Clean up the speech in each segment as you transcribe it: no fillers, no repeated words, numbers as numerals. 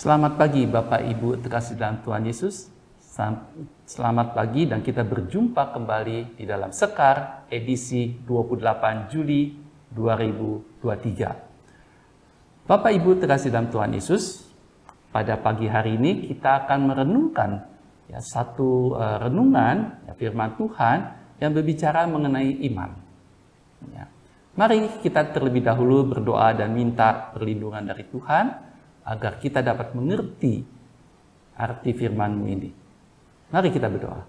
Selamat pagi Bapak Ibu terkasih dalam Tuhan Yesus. Selamat pagi dan kita berjumpa kembali di dalam Sekar edisi 28 Juli 2023. Bapak Ibu terkasih dalam Tuhan Yesus, pada pagi hari ini kita akan merenungkan satu renungan firman Tuhan yang berbicara mengenai iman. Mari kita terlebih dahulu berdoa dan minta perlindungan dari Tuhan agar kita dapat mengerti arti firman-Mu ini. Mari kita berdoa.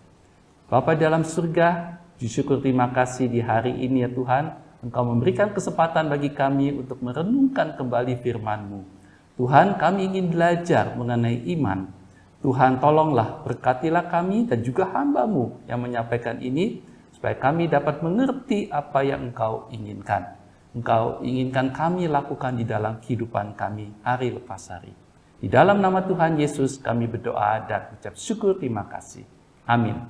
Bapa dalam surga, syukur terima kasih di hari ini ya Tuhan, Engkau memberikan kesempatan bagi kami untuk merenungkan kembali firman-Mu. Tuhan, kami ingin belajar mengenai iman. Tuhan, tolonglah, berkatilah kami dan juga hamba-Mu yang menyampaikan ini, supaya kami dapat mengerti apa yang Engkau inginkan. Engkau inginkan kami lakukan di dalam kehidupan kami hari lepas hari. Di dalam nama Tuhan Yesus kami berdoa dan ucap syukur terima kasih. Amin.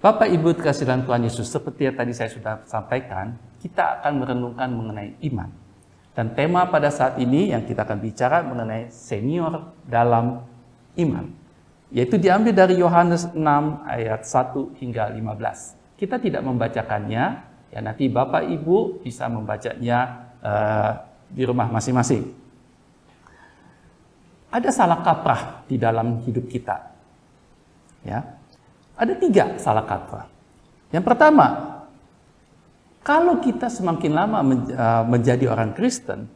Bapak Ibu terkasih dalam Tuhan Yesus, seperti yang tadi saya sudah sampaikan, kita akan merenungkan mengenai iman. Dan tema pada saat ini yang kita akan bicara mengenai senior dalam iman. Yaitu diambil dari Yohanes 6 ayat 1 hingga 15. Kita tidak membacakannya. Ya, nanti Bapak Ibu bisa membacanya di rumah masing-masing. Ada salah kaprah di dalam hidup kita. Ya, ada 3 salah kaprah. Yang pertama, kalau kita semakin lama menjadi orang Kristen,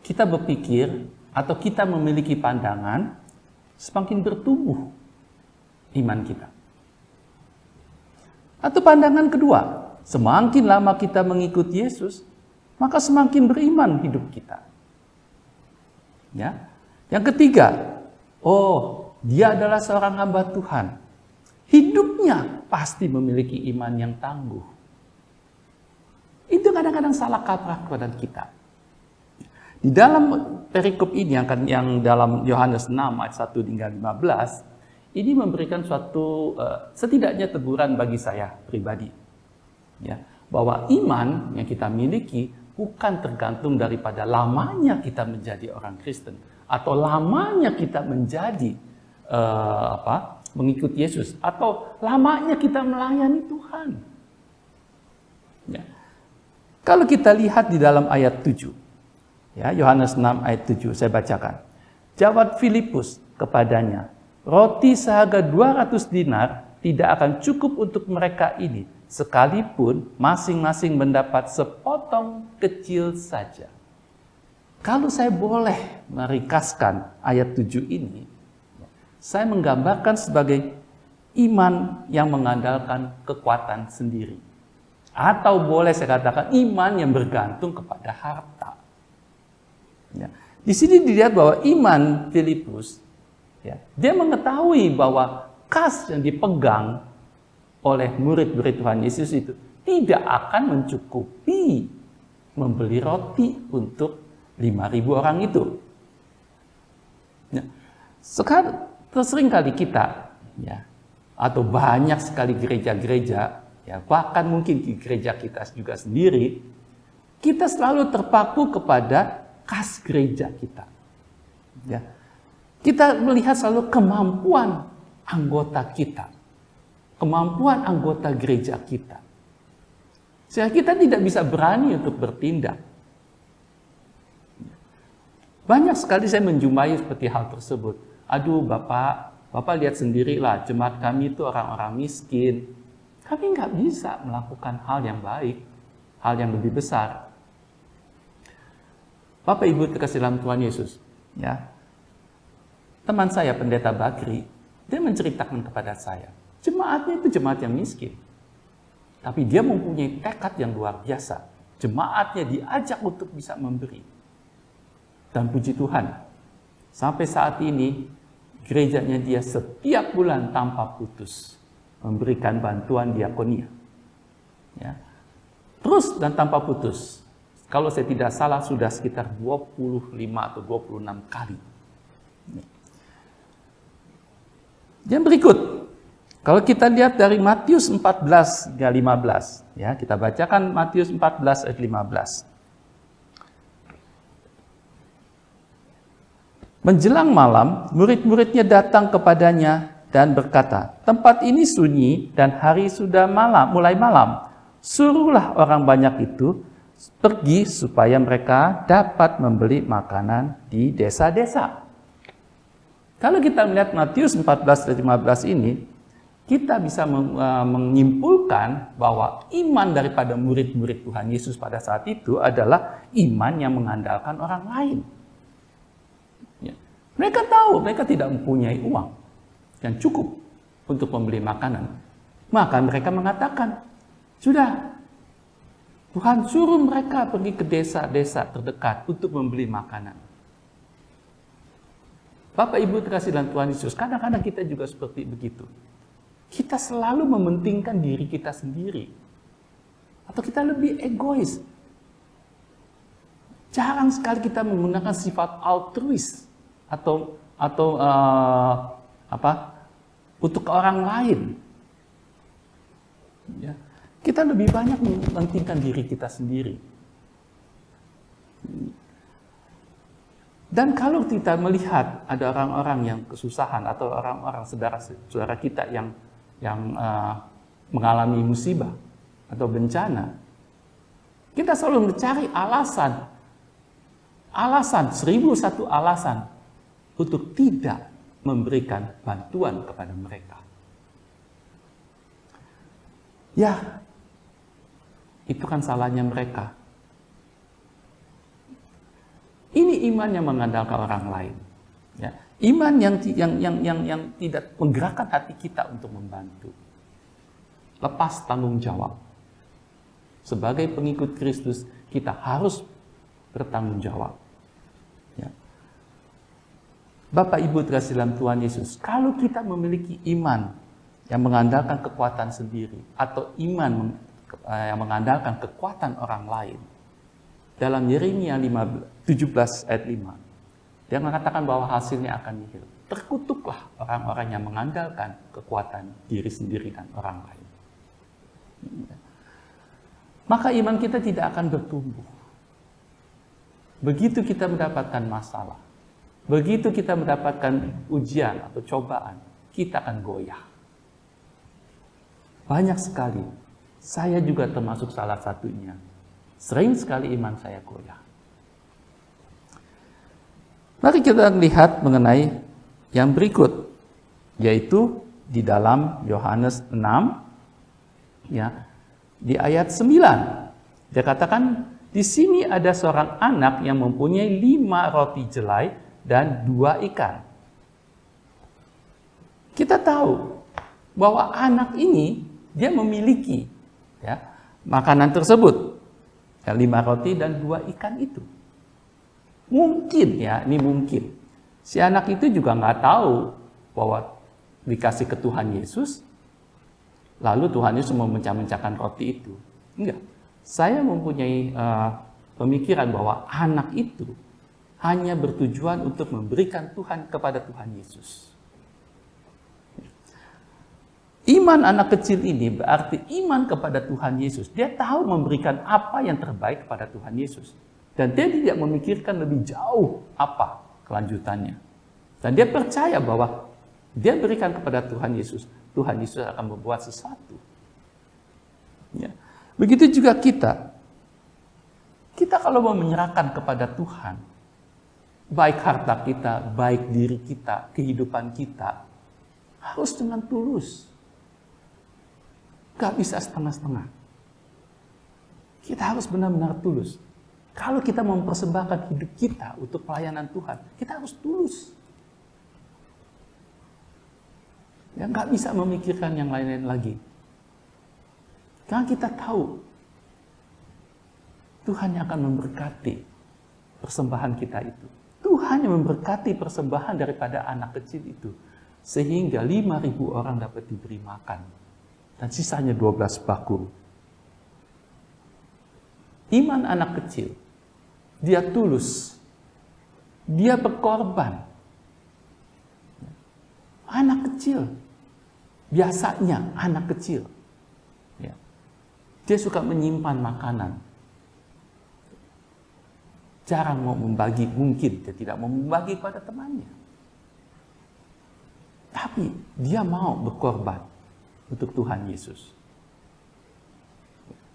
kita berpikir atau kita memiliki pandangan semakin bertumbuh iman kita. Atau pandangan kedua, semakin lama kita mengikuti Yesus, maka semakin beriman hidup kita. Ya. Yang ketiga, dia adalah seorang hamba Tuhan. Hidupnya pasti memiliki iman yang tangguh. Itu kadang-kadang salah kaprah kepada kita. Di dalam perikop ini yang dalam Yohanes 6 ayat 1 hingga 15, ini memberikan suatu setidaknya teguran bagi saya pribadi. Ya, bahwa iman yang kita miliki bukan tergantung daripada lamanya kita menjadi orang Kristen atau lamanya kita menjadi mengikuti Yesus atau lamanya kita melayani Tuhan. Ya. Kalau kita lihat di dalam ayat 7, ya, Yohanes 6 ayat 7 saya bacakan. Jawab Filipus kepadanya, roti seharga 200 dinar tidak akan cukup untuk mereka ini, sekalipun masing-masing mendapat sepotong kecil saja. Kalau saya boleh meringkaskan ayat 7 ini, saya menggambarkan sebagai iman yang mengandalkan kekuatan sendiri. Atau boleh saya katakan iman yang bergantung kepada harta. Ya. Di sini dilihat bahwa iman Filipus, ya, dia mengetahui bahwa kas yang dipegang oleh murid-murid Tuhan Yesus itu tidak akan mencukupi membeli roti untuk 5.000 orang itu. Ya. Sekarang sering kali kita, ya, atau banyak sekali gereja-gereja, ya, bahkan mungkin di gereja kita juga sendiri, kita selalu terpaku kepada kas gereja kita. Ya. Kita melihat selalu kemampuan anggota kita. Kemampuan anggota gereja kita. Sehingga kita tidak bisa berani untuk bertindak. Banyak sekali saya menjumpai seperti hal tersebut. Aduh Bapak lihat sendirilah, jemaat kami itu orang-orang miskin. Kami nggak bisa melakukan hal yang baik, hal yang lebih besar. Bapak Ibu terkasih dalam Tuhan Yesus, ya. Teman saya, Pendeta Bakri, dia menceritakan kepada saya, jemaatnya itu jemaat yang miskin. Tapi dia mempunyai tekad yang luar biasa. Jemaatnya diajak untuk bisa memberi. Dan puji Tuhan, sampai saat ini, gerejanya dia setiap bulan tanpa putus memberikan bantuan diakonia. Ya. Terus dan tanpa putus. Kalau saya tidak salah, sudah sekitar 25 atau 26 kali. Yang berikut, kalau kita lihat dari Matius 14 hingga 15, ya, kita bacakan Matius 14 ayat 15. Menjelang malam, murid-muridnya datang kepadanya dan berkata, "Tempat ini sunyi dan hari sudah mulai malam. Suruhlah orang banyak itu pergi supaya mereka dapat membeli makanan di desa-desa." Kalau kita melihat Matius 14 dan 15 ini, kita bisa menyimpulkan bahwa iman daripada murid-murid Tuhan Yesus pada saat itu adalah iman yang mengandalkan orang lain. Mereka tahu mereka tidak mempunyai uang yang cukup untuk membeli makanan. Maka mereka mengatakan, sudah, Tuhan suruh mereka pergi ke desa-desa terdekat untuk membeli makanan. Bapak Ibu terkasih dalam Tuhan Yesus, kadang-kadang kita juga seperti begitu. Kita selalu mementingkan diri kita sendiri. Atau kita lebih egois. Jarang sekali kita menggunakan sifat altruis. Atau untuk orang lain. Ya. Kita lebih banyak mementingkan diri kita sendiri. Dan kalau kita melihat ada orang-orang yang kesusahan atau orang-orang saudara kita yang mengalami musibah atau bencana, kita selalu mencari alasan 1001 alasan untuk tidak memberikan bantuan kepada mereka. Ya, itu kan salahnya mereka. Ini iman yang mengandalkan orang lain. Ya, iman yang tidak menggerakkan hati kita untuk membantu. Lepas tanggung jawab. Sebagai pengikut Kristus, kita harus bertanggung jawab. Ya. Bapak Ibu terkasih dalam Tuhan Yesus, kalau kita memiliki iman yang mengandalkan kekuatan sendiri atau iman yang mengandalkan kekuatan orang lain, dalam Yeremia 17 ayat 5, dia mengatakan bahwa hasilnya akan nihil. Terkutuklah orang-orang yang mengandalkan kekuatan diri sendiri dan orang lain. Maka iman kita tidak akan bertumbuh. Begitu kita mendapatkan masalah, begitu kita mendapatkan ujian atau cobaan, kita akan goyah. Banyak sekali, saya juga termasuk salah satunya. Sering sekali iman saya goyah. Mari kita lihat mengenai yang berikut, yaitu di dalam Yohanes 6, ya, di ayat 9. Dia katakan, di sini ada seorang anak yang mempunyai 5 roti jelai dan 2 ikan. Kita tahu bahwa anak ini dia memiliki ya, makanan tersebut, ya, 5 roti dan 2 ikan itu. Mungkin ya, ini mungkin si anak itu juga nggak tahu bahwa dikasih ke Tuhan Yesus, lalu Tuhan Yesus memecah-mecahkan roti itu. Enggak. Saya mempunyai pemikiran bahwa anak itu hanya bertujuan untuk memberikan Tuhan kepada Tuhan Yesus. Iman anak kecil ini berarti iman kepada Tuhan Yesus. Dia tahu memberikan apa yang terbaik kepada Tuhan Yesus. Dan dia tidak memikirkan lebih jauh apa kelanjutannya. Dan dia percaya bahwa dia berikan kepada Tuhan Yesus. Tuhan Yesus akan membuat sesuatu. Ya. Begitu juga kita. Kita kalau mau menyerahkan kepada Tuhan, baik harta kita, baik diri kita, kehidupan kita, harus dengan tulus. Gak bisa setengah-setengah. Kita harus benar-benar tulus. Kalau kita mempersembahkan hidup kita untuk pelayanan Tuhan, kita harus tulus. Ya, gak bisa memikirkan yang lain-lain lagi. Karena kita tahu Tuhan yang akan memberkati persembahan kita itu. Tuhan yang memberkati persembahan daripada anak kecil itu. Sehingga 5.000 orang dapat diberi makan. Dan sisanya 12 bakul. Iman anak kecil. Dia tulus. Dia berkorban. Anak kecil. Biasanya anak kecil. Dia suka menyimpan makanan. jarang mau membagi, mungkin dia tidak mau membagi kepada temannya. Tapi dia mau berkorban untuk Tuhan Yesus.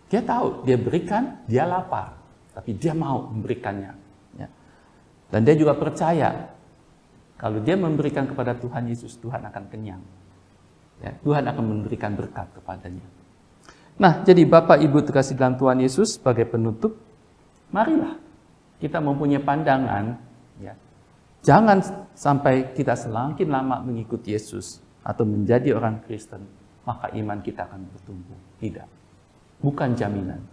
Dia tahu, dia berikan, dia lapar. Tapi dia mau memberikannya. Ya. Dan dia juga percaya, kalau dia memberikan kepada Tuhan Yesus, Tuhan akan kenyang. Ya, Tuhan akan memberikan berkat kepadanya. Nah, jadi Bapak Ibu terkasih dalam Tuhan Yesus, sebagai penutup, marilah kita mempunyai pandangan, ya, jangan sampai kita semakin lama mengikuti Yesus atau menjadi orang Kristen, maka iman kita akan bertumbuh. Tidak, bukan jaminan.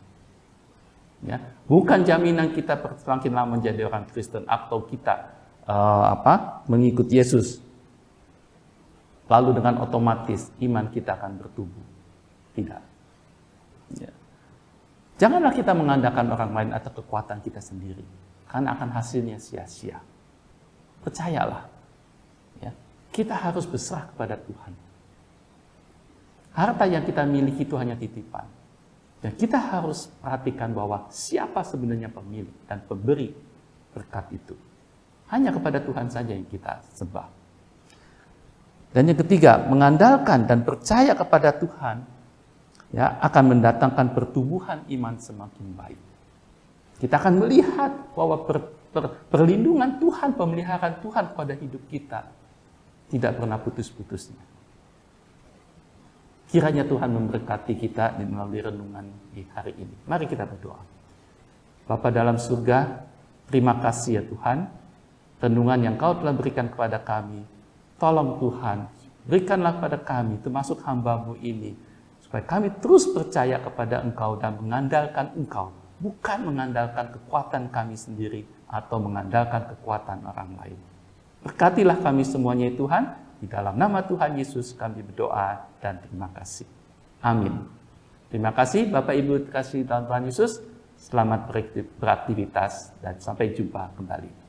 Ya, bukan jaminan kita semakin lama menjadi orang Kristen atau kita mengikuti Yesus, lalu dengan otomatis iman kita akan bertumbuh. Tidak. Ya. Janganlah kita mengandalkan orang lain atau kekuatan kita sendiri, karena akan hasilnya sia-sia. Percayalah, ya, kita harus berserah kepada Tuhan. Harta yang kita miliki itu hanya titipan. Dan kita harus perhatikan bahwa siapa sebenarnya pemilik dan pemberi berkat itu. Hanya kepada Tuhan saja yang kita sembah. Dan yang ketiga, mengandalkan dan percaya kepada Tuhan, ya, akan mendatangkan pertumbuhan iman semakin baik. Kita akan melihat bahwa perlindungan Tuhan, pemeliharaan Tuhan pada hidup kita tidak pernah putus-putusnya. Kiranya Tuhan memberkati kita melalui renungan di hari ini. Mari kita berdoa. Bapa dalam surga, terima kasih ya Tuhan, renungan yang Kau telah berikan kepada kami. Tolong Tuhan, berikanlah kepada kami, termasuk hamba-Mu ini, supaya kami terus percaya kepada Engkau dan mengandalkan Engkau, bukan mengandalkan kekuatan kami sendiri atau mengandalkan kekuatan orang lain. Berkatilah kami semuanya ya Tuhan, di dalam nama Tuhan Yesus kami berdoa dan terima kasih. Amin. Terima kasih Bapak Ibu terkasih dalam Tuhan Yesus, selamat beraktivitas dan sampai jumpa kembali.